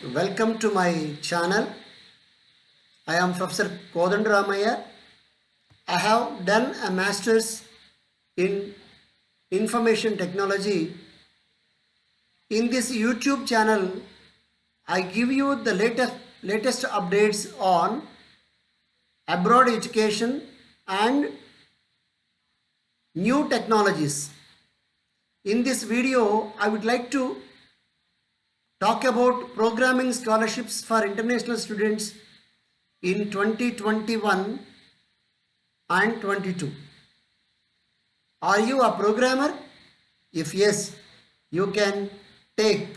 Welcome to my channel. I am Professor Kodandaramaya. I have done a master's in information technology. In this YouTube channel, I give you the latest updates on abroad education and new technologies. In this video, I would like to talk about programming scholarships for international students in 2021 and 22. Are you a programmer? If yes, you can take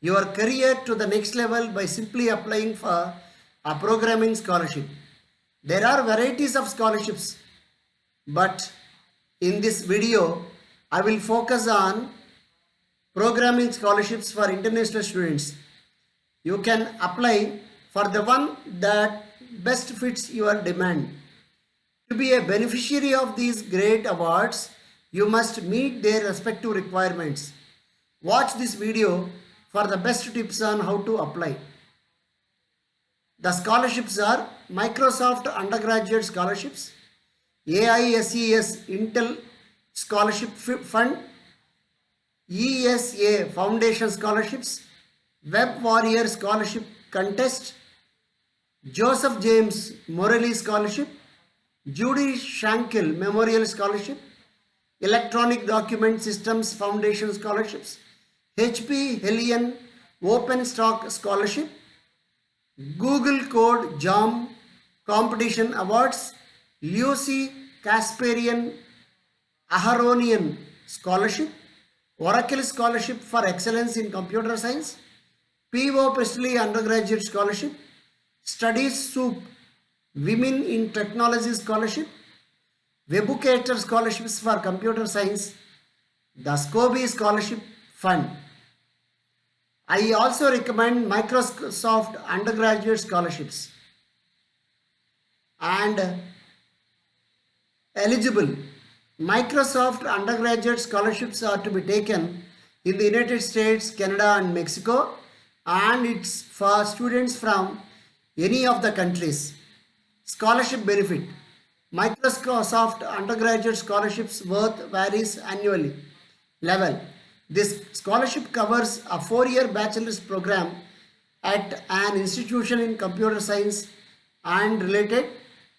your career to the next level by simply applying for a programming scholarship. There are varieties of scholarships, but in this video, I will focus on programming scholarships for international students. You can apply for the one that best fits your demand. To be a beneficiary of these great awards, you must meet their respective requirements. Watch this video for the best tips on how to apply. The scholarships are Microsoft Undergraduate Scholarships, AISES Intel Scholarship Fund, ESA Foundation Scholarships, Web Warrior Scholarship Contest, Joseph James Morley Scholarship, Judy Shankill Memorial Scholarship, Electronic Document Systems Foundation Scholarships, HP Hellion Open Stock Scholarship, Google Code Jam Competition Awards, Lucy Kasparian Aharonian Scholarship, Oracle Scholarship for Excellence in Computer Science, P.O. Presley Undergraduate Scholarship, Studies Soup Women in Technology Scholarship, Webucator Scholarships for Computer Science, the Scobie Scholarship Fund. I also recommend Microsoft Undergraduate Scholarships and eligible. Microsoft undergraduate scholarships are to be taken in the United States, Canada and Mexico, and it's for students from any of the countries. Scholarship benefit. Microsoft undergraduate scholarships worth varies annually. Level. This scholarship covers a 4-year bachelor's program at an institution in computer science and related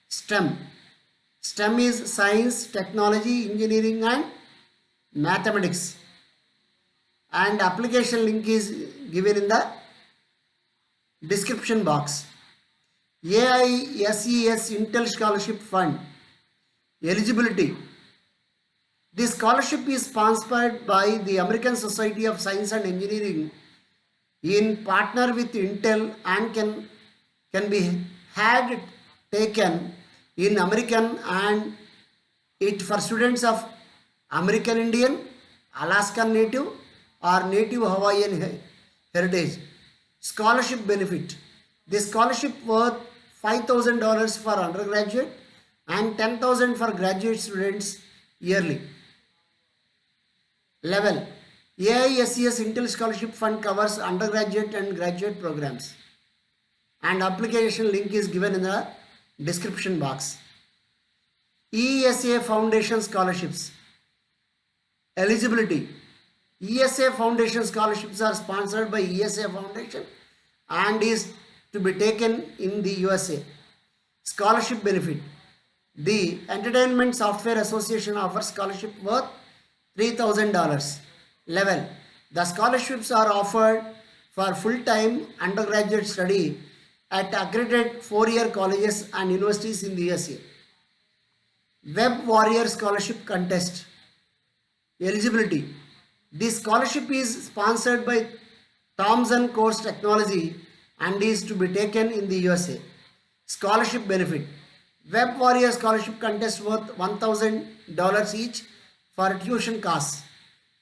STEM. STEM is science, technology, engineering and mathematics. And application link is given in the description box. AISES Intel Scholarship Fund. Eligibility. This scholarship is sponsored by the American Society of Science and Engineering in partner with Intel and can be had taken in American and it for students of American Indian, Alaskan Native or Native Hawaiian heritage. Scholarship benefit. This scholarship worth $5,000 for undergraduate and $10,000 for graduate students yearly. Level. AISES Intel Scholarship Fund covers undergraduate and graduate programs. And application link is given in the description box. ESA Foundation Scholarships. Eligibility. ESA Foundation scholarships are sponsored by ESA Foundation and is to be taken in the USA. Scholarship benefit. The Entertainment Software Association offers scholarship worth $3,000. Level. The scholarships are offered for full-time undergraduate study at accredited 4-year colleges and universities in the USA. Web Warrior Scholarship Contest. Eligibility. This scholarship is sponsored by Thomson Course Technology and is to be taken in the USA. Scholarship benefit. Web Warrior Scholarship Contest worth $1,000 each for tuition costs.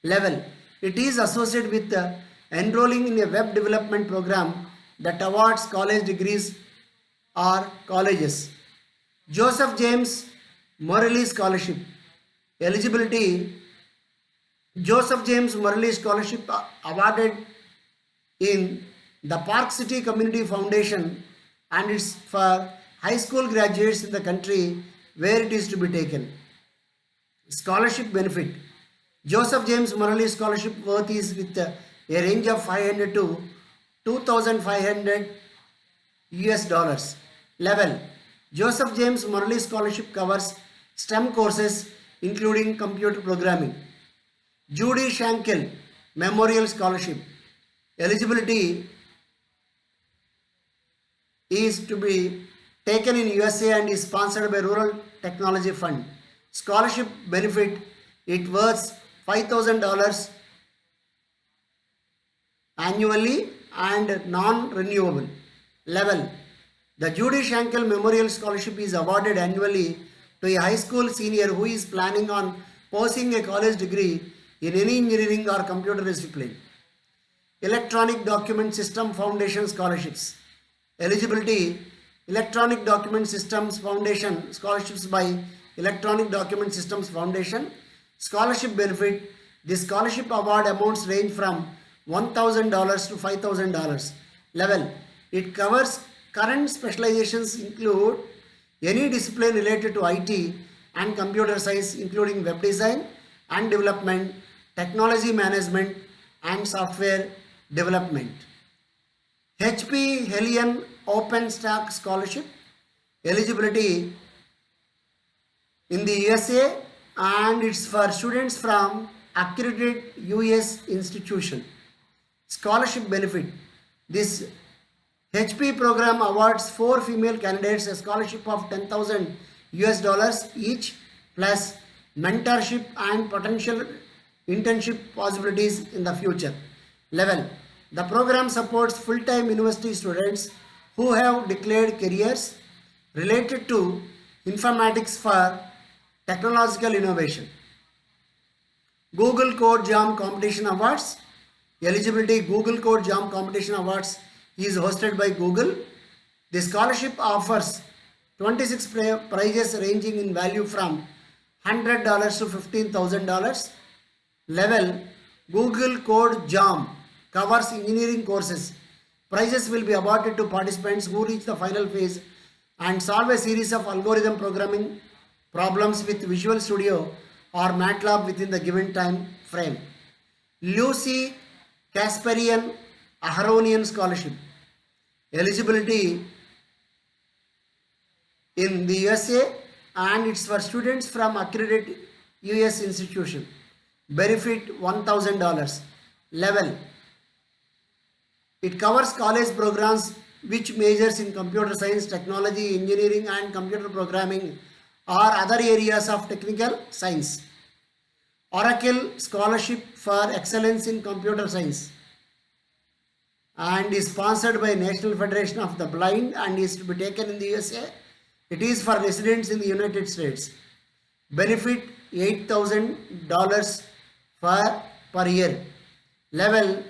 Level. It is associated with enrolling in a web development program that awards college degrees or colleges. Joseph James Morley Scholarship. Eligibility. Joseph James Morley Scholarship awarded in the Park City Community Foundation, and it's for high school graduates in the country where it is to be taken. Scholarship benefit. Joseph James Murali scholarship worth is with a range of 500 to 2,500 US dollars. Level. Joseph James Murali scholarship covers STEM courses including computer programming. Judy Shankel Memorial Scholarship. Eligibility is to be taken in USA and is sponsored by Rural Technology Fund. Scholarship benefit, it worth $5,000 annually and non-renewable. Level. The Judy Shankel Memorial Scholarship is awarded annually to a high school senior who is planning on pursuing a college degree in any engineering or computer discipline. Electronic Document System Foundation Scholarships. Eligibility, Electronic Document Systems Foundation scholarships by Electronic Document Systems Foundation. Scholarship benefit, the scholarship award amounts range from $1,000 to $5,000. Level, it covers current specializations include any discipline related to IT and computer science including web design and development, technology management and software development. HP Helion OpenStack Scholarship. Eligibility in the USA and it's for students from accredited US institution. Scholarship benefit. This HP program awards 4 female candidates a scholarship of 10,000 US dollars each plus mentorship and potential internship possibilities in the future. Level. The program supports full-time university students who have declared careers related to informatics for technological innovation. Google Code Jam Competition Awards. Eligibility, Google Code Jam Competition Awards is hosted by Google. The scholarship offers 26 prizes ranging in value from $100 to $15,000. Level, Google Code Jam covers engineering courses. Prizes will be awarded to participants who reach the final phase and solve a series of algorithm programming problems with Visual Studio or MATLAB within the given time frame. Lucy Kasparian Aharonian Scholarship. Eligibility in the USA and it's for students from accredited US institution. Benefit $1,000. Level. It covers college programs which majors in computer science, technology, engineering and computer programming or other areas of technical science. Oracle Scholarship for Excellence in Computer Science and is sponsored by National Federation of the Blind and is to be taken in the USA. It is for residents in the United States. Benefit $8,000 per year. Level,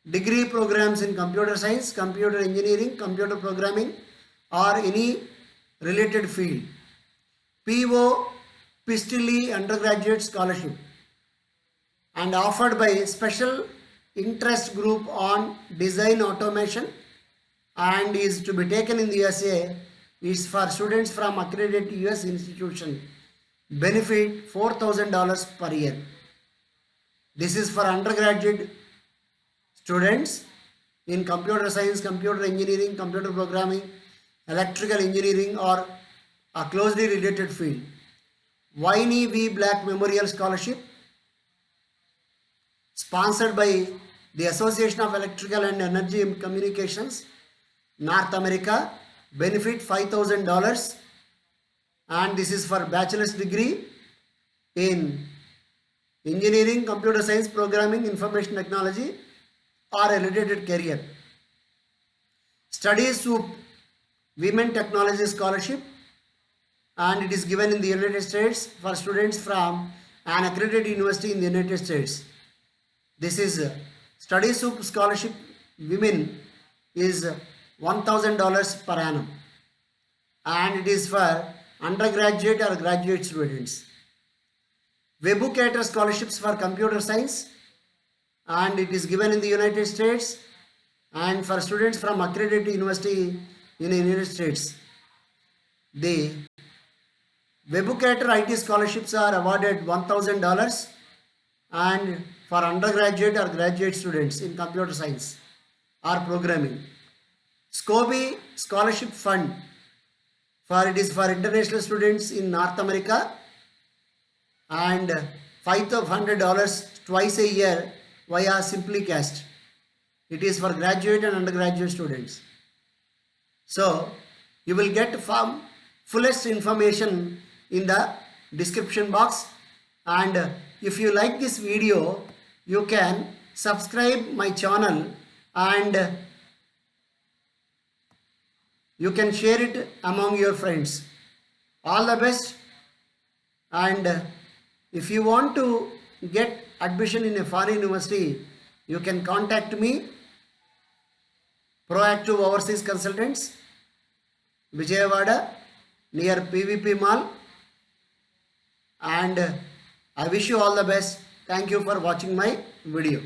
degree programs in computer science, computer engineering, computer programming or any related field. P.O. Pistilli Undergraduate Scholarship and offered by Special Interest Group on Design Automation and is to be taken in the USA. Is for students from accredited US institution. Benefit $4,000 per year. This is for undergraduate students in computer science, computer engineering, computer programming, electrical engineering or a closely related field. Winnie V. Black Memorial Scholarship sponsored by the Association of Electrical and Energy Communications, North America. Benefit $5,000 and this is for bachelor's degree in engineering, computer science, programming, information technology or a related career. Study SOUP Women Technology Scholarship and it is given in the United States for students from an accredited university in the United States. This is Study SOUP Scholarship Women is $1,000 per annum and it is for undergraduate or graduate students. Webucator scholarships for computer science and it is given in the United States And for students from accredited university in the United States, the Webucator IT scholarships are awarded $1,000 and for undergraduate or graduate students in computer science or programming. SCOBY Scholarship Fund it is for international students in North America and $500 twice a year via Simplycast. It is for graduate and undergraduate students. So you will get fullest information in the description box, and if you like this video you can subscribe my channel and you can share it among your friends. All the best. And if you want to get admission in a foreign university, you can contact me, Proactive Overseas Consultants, Vijayawada, near PVP Mall. And I wish you all the best. Thank you for watching my video.